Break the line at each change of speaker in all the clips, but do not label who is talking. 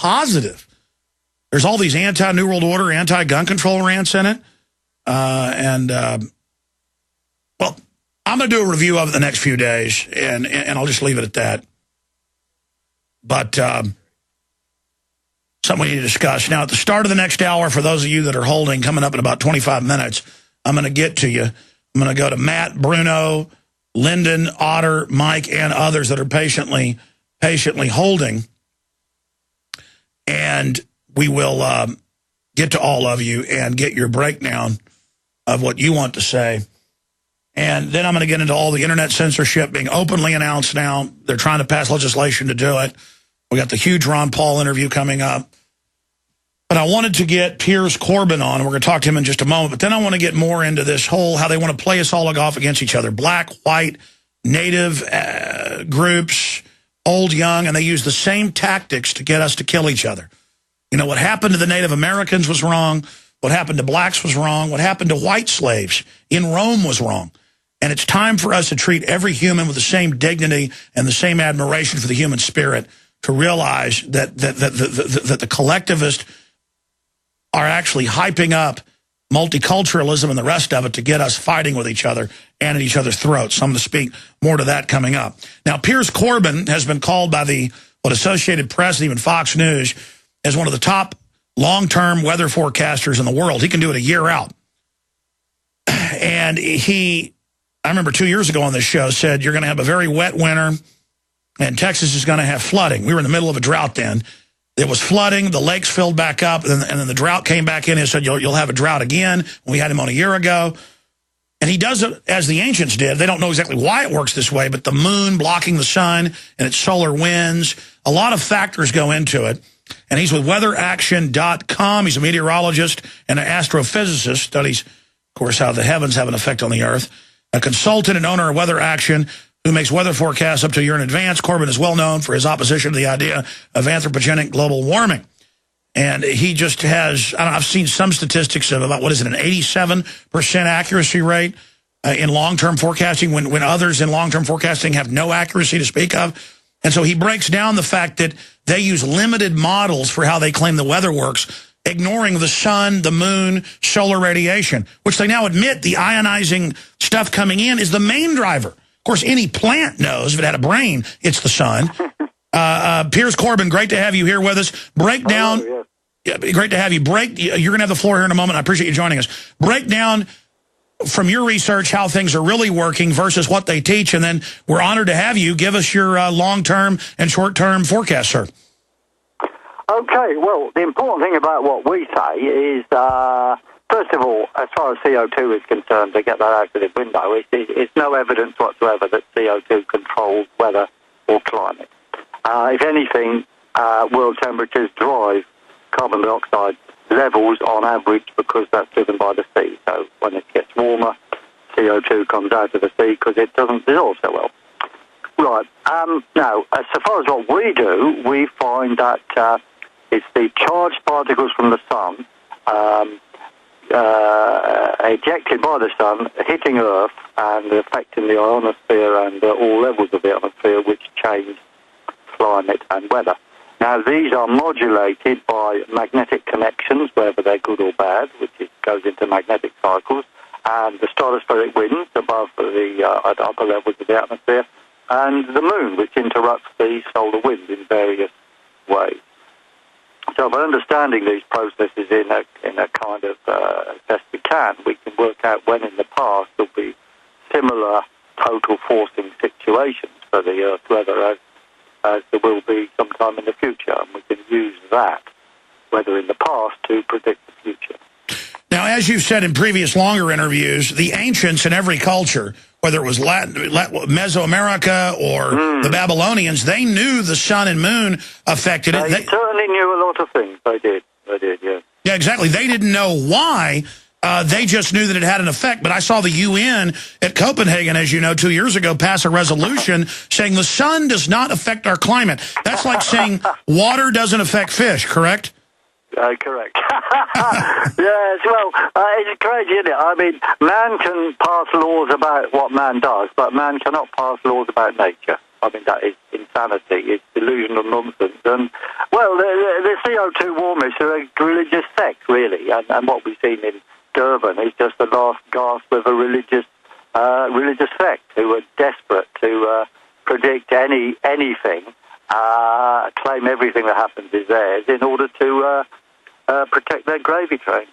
positive. There's all these anti-New World Order, anti-gun control rants in it. Well, I'm going to do a review of it the next few days, and I'll just leave it at that. But something we need to discuss. Now, at the start of the next hour, for those of you that are holding, coming up in about 25 minutes, I'm going to get to you. I'm going to go to Matt, Bruno, Lyndon, Otter, Mike, and others that are patiently holding. And we will get to all of you and get your breakdown of what you want to say. And then I'm going to get into all the internet censorship being openly announced now. They're trying to pass legislation to do it. We got the huge Ron Paul interview coming up. But I wanted to get Piers Corbyn on, and we're going to talk to him in just a moment. But then I want to get more into this whole, how they want to play us all off against each other. Black, white, native groups, old, young, and they use the same tactics to get us to kill each other. You know, what happened to the Native Americans was wrong. What happened to blacks was wrong. What happened to white slaves in Rome was wrong. And it's time for us to treat every human with the same dignity and the same admiration for the human spirit, to realize that the collectivists are actually hyping up multiculturalism and the rest of it to get us fighting with each other and at each other's throats. So I'm going to speak more to that coming up. Now, Piers Corbyn has been called by the Associated Press and even Fox News as one of the top long-term weather forecasters in the world. He can do it a year out. And I remember 2 years ago on this show, said you're going to have a very wet winter and Texas is going to have flooding. We were in the middle of a drought then. It was flooding, the lakes filled back up, and then the drought came back in and said, you'll have a drought again. We had him on a year ago. And he does it as the ancients did. They don't know exactly why it works this way, but the moon blocking the sun and its solar winds, a lot of factors go into it. And he's with weatheraction.com. He's a meteorologist and an astrophysicist, studies, of course, how the heavens have an effect on the earth. A consultant and owner of Weather Action, who makes weather forecasts up to a year in advance. Corbyn is well known for his opposition to the idea of anthropogenic global warming. And he just has, I've seen some statistics of about, an 87% accuracy rate in long-term forecasting when others in long-term forecasting have no accuracy to speak of. And so he breaks down the fact that they use limited models for how they claim the weather works, ignoring the sun, the moon, solar radiation, which they now admit the ionizing stuff coming in is the main driver. Of course, any plant knows if it had a brain, it's the sun. Piers Corbyn, great to have you here with us. Break down. Oh, yeah. Great to have you. You're going to have the floor here in a moment. I appreciate you joining us. Break down from your research how things are really working versus what they teach, and then we're honored to have you. Give us your long-term and short-term forecast, sir.
Okay, well, the important thing about what we say is, first of all, as far as CO2 is concerned, to get that out of the window, it's no evidence whatsoever that CO2 controls weather or climate. If anything, world temperatures drive carbon dioxide levels on average because that's driven by the sea. So when it gets warmer, CO2 comes out of the sea because it doesn't dissolve so well. Right. Now, as far as what we do, we find that it's the charged particles from the sun ejected by the sun, hitting Earth and affecting the ionosphere and all levels of the ionosphere, which change climate and weather. Now, these are modulated by magnetic connections, whether they're good or bad, which goes into magnetic cycles, and the stratospheric winds above at upper levels of the atmosphere, and the moon, which interrupts the solar wind in various ways. So by understanding these processes in a kind of as best we can work out when in the past there'll be similar total forcing situations for the Earth's weather as there will be sometime in the future, and we can use that, weather in the past, to predict the future.
Now, as you've said in previous longer interviews, the ancients in every culture, whether it was Mesoamerica or the Babylonians, they knew the sun and moon affected it.
They certainly knew a lot of things. They did, yeah.
Yeah, exactly. They didn't know why. They just knew that it had an effect. But I saw the UN at Copenhagen, as you know, 2 years ago, pass a resolution saying the sun does not affect our climate. That's like saying water doesn't affect fish, correct?
Correct. Yes, well, it's crazy, isn't it? I mean, man can pass laws about what man does, but man cannot pass laws about nature. I mean, that is insanity. It's delusional nonsense. And, well, the CO2 warmers are a religious sect, really. And what we've seen in Durban is just the last gasp of a religious sect who are desperate to predict anything, claim everything that happens is theirs in order to protect their gravy train.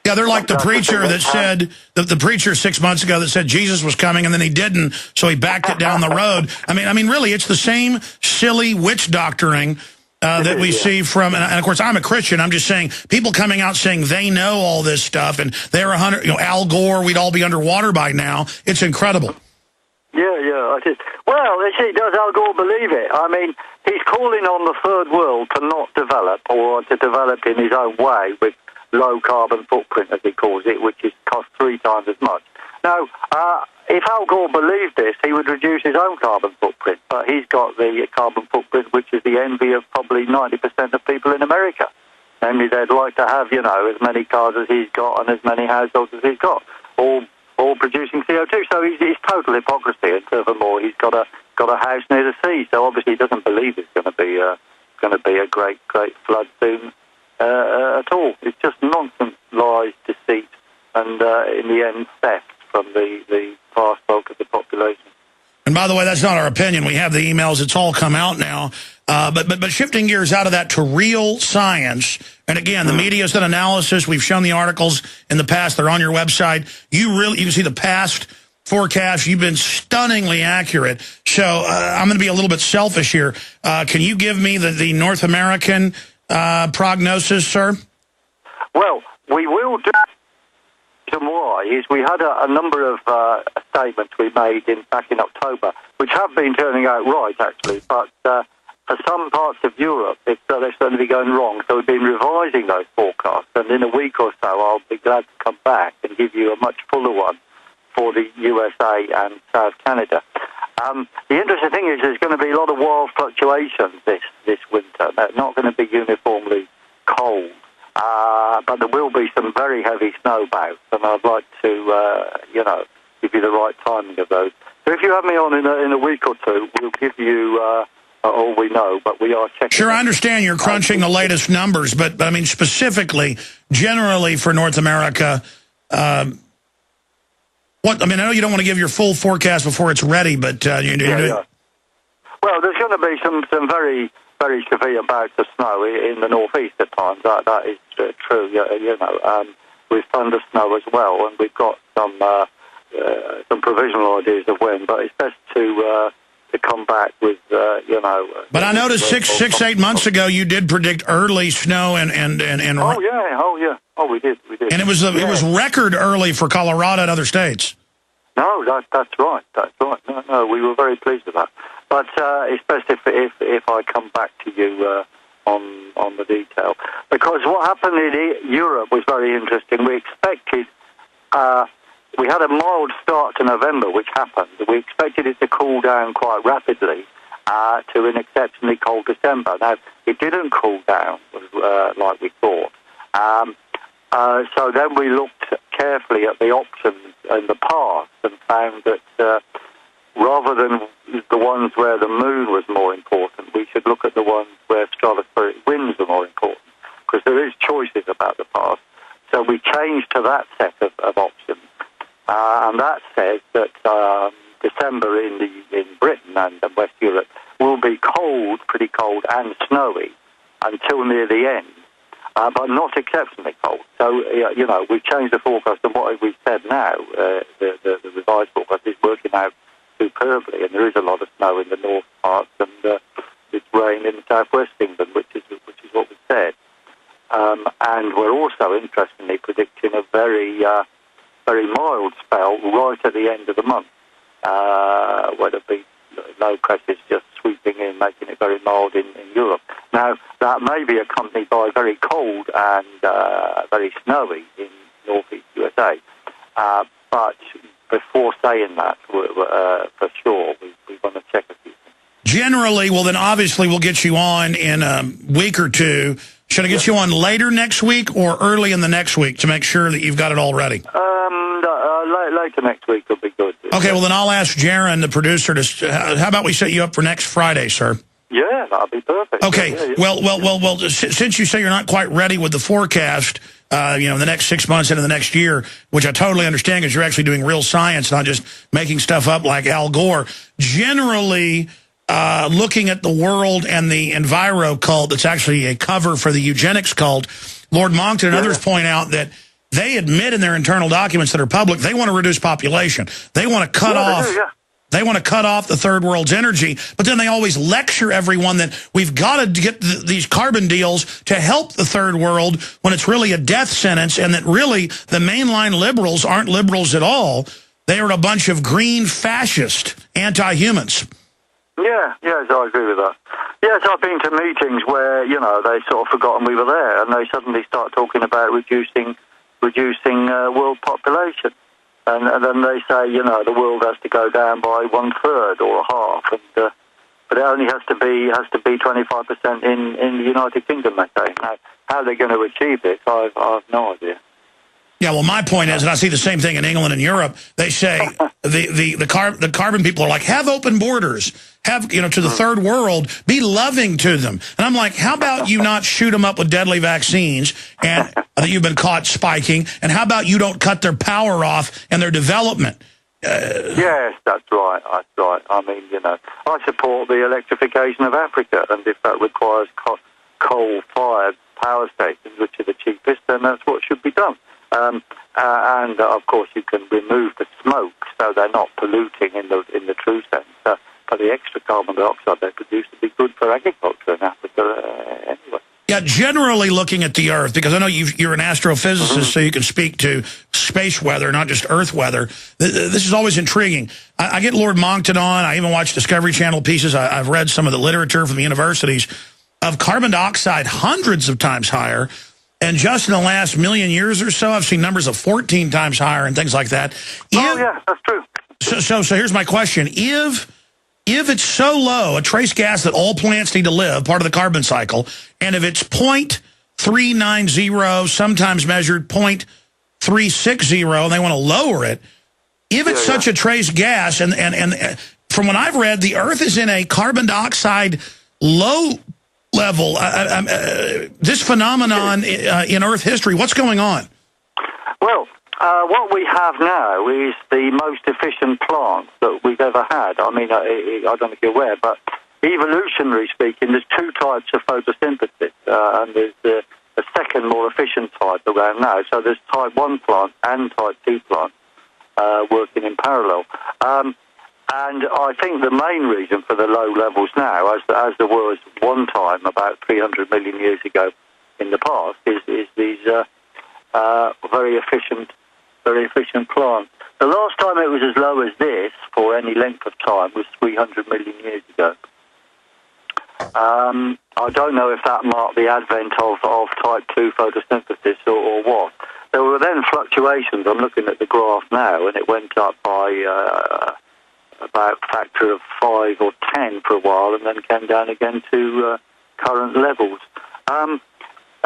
Yeah, they're like the preacher that said, the preacher 6 months ago that said Jesus was coming and then he didn't, so he backed it down the road. I mean, really, it's the same silly witch doctoring that we see from, and of course, I'm a Christian. I'm just saying, people coming out saying they know all this stuff and they're 100, Al Gore, we'd all be underwater by now. It's incredible.
Yeah. Well, does Al Gore believe it? I mean, he's calling on the third world to not develop or to develop in his own way with low carbon footprint, as he calls it, which is cost 3 times as much. Now, if Al Gore believed this, he would reduce his own carbon footprint, but he's got the carbon footprint which is the envy of probably 90% of people in America. Namely, they'd like to have, as many cars as he's got and as many households as he's got, all producing CO2. So he's total hypocrisy. And furthermore, he's got a house near the sea, so obviously he doesn't believe it's going to be a great flood soon at all. It's just nonsense, lies, deceit, and in the end, theft from the vast bulk of the population.
And by the way, that's not our opinion. We have the emails. It's all come out now. But shifting gears out of that to real science, and again, the media's done analysis. We've shown the articles in the past. They're on your website. You can see the past forecasts. You've been stunningly accurate. So I'm going to be a little bit selfish here. Can you give me the North American prognosis, sir?
Well, we will do. Why is we had a number of statements we made back in October, which have been turning out right, actually, but for some parts of Europe, they're starting to be going wrong. So we've been revising those forecasts, and in a week or so, I'll be glad to come back and give you a much fuller one for the USA and South Canada. The interesting thing is there's going to be a lot of wild fluctuations this winter. They're not going to be uniformly cold. But there will be some very heavy snowbouts, and I'd like to, give you the right timing of those. So if you have me on in a week or two, we'll give you all we know, but we are checking.
Sure, I understand you're crunching the latest numbers, but I mean, specifically, generally for North America, I know you don't want to give your full forecast before it's ready, but
yeah. Well, there's going to be some very, very severe bouts of snow in the northeast at times. That is true. With thunder snow as well, and we've got some provisional ideas of when. But it's best to come back with
But I noticed 8 months ago you did predict early snow and
we did.
And it was record early for Colorado and other states.
No, that's right. No, we were very pleased with that. But it's best if I come back to you on the detail, because what happened in Europe was very interesting. We expected we had a mild start to November, which happened. We expected it to cool down quite rapidly to an exceptionally cold December. Now, it didn't cool down like we thought. So then we looked carefully at the options in the past and found that rather than the ones where the moon was more important, we should look at the ones where stratospheric winds are more important, because there is choices about the past. So we changed to that set of options, and that says that December in Britain and West Europe will be cold, pretty cold, and snowy until near the end. But not exceptionally cold. So, we've changed the forecast, and what we've said now, the revised forecast is working out superbly, and there is a lot of snow in the north parts, and it's rain in southwest England, which is what we said. And we're also, interestingly, predicting a very mild spell right at the end of the month, where there'll be low pressures just sweeping in, making it very mild in Europe. Now, that may be accompanied by very cold and very snowy in northeast USA. But before saying that, for sure, we want to check a few things.
Generally, well, then obviously we'll get you on in a week or two. Should I get you on later next week or early in the next week to make sure that you've got it all ready?
Later into next week will be good.
Okay, well, then I'll ask Jaron, the producer, to. How about we set you up for next Friday, sir?
Yeah, that'll be perfect.
Okay,
yeah.
Well, since you say you're not quite ready with the forecast, the next 6 months into the next year, which I totally understand because you're actually doing real science, not just making stuff up like Al Gore, generally looking at the world and the enviro cult that's actually a cover for the eugenics cult, Lord Monckton and others point out that they admit in their internal documents that are public, they want to reduce population. They want to cut off... They want to cut off the third world's energy, but then they always lecture everyone that we've got to get these carbon deals to help the third world when it's really a death sentence, and that really the mainline liberals aren't liberals at all. They are a bunch of green fascist anti-humans.
Yes, I agree with that. Yes, I've been to meetings where, they sort of forgotten we were there, and they suddenly start talking about reducing world population. And then they say, the world has to go down by 1/3 or a half, but it only has to be 25% in the United Kingdom. They say. Now, how they're going to achieve this, I've no idea.
Yeah, well, my point is, and I see the same thing in England and Europe. They say the carbon people are like, have open borders, have to the third world, be loving to them. And I'm like, how about you not shoot them up with deadly vaccines and that you've been caught spiking? And how about you don't cut their power off and their development?
Yes, that's right. I mean, I support the electrification of Africa, and if that requires coal-fired power stations, which are the cheapest, then that's what should be done. And of course, you can remove the smoke, so they're not polluting in the true sense. But the extra carbon dioxide they produce would be good for agriculture in Africa anyway.
Yeah, generally looking at the Earth, because I know you're an astrophysicist, so you can speak to space weather, not just Earth weather. This is always intriguing. I get Lord Monckton on. I even watch Discovery Channel pieces. I've read some of the literature from the universities of carbon dioxide hundreds of times higher. And just in the last million years or so, I've seen numbers of 14 times higher and things like that.
Yeah, that's true.
So here's my question. If it's so low, a trace gas that all plants need to live, part of the carbon cycle, and if it's 0.390, sometimes measured 0.360, and they want to lower it, if it's such a trace gas, and from what I've read, the Earth is in a carbon dioxide low level, this phenomenon in Earth history, what's going on?
Well, what we have now is the most efficient plant that we've ever had. I mean, I don't know if you're aware, but evolutionary speaking, there's two types of photosynthesis, and there's a second more efficient type around now. So there's type 1 plant and type 2 plant working in parallel. And I think the main reason for the low levels now, as there was one time about 300 million years ago in the past, is these very efficient plants. The last time it was as low as this for any length of time was 300 million years ago. I don't know if that marked the advent of type 2 photosynthesis or what. There were then fluctuations. I'm looking at the graph now, and it went up by about a factor of 5 or 10 for a while, and then came down again to current levels.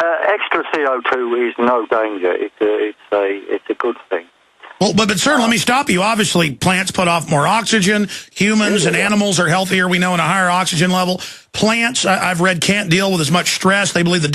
Extra CO2 is no danger. It's a good thing.
Well, but sir, let me stop you. Obviously, plants put off more oxygen. Humans and animals are healthier, we know, in a higher oxygen level. Plants, I've read, can't deal with as much stress. They believe the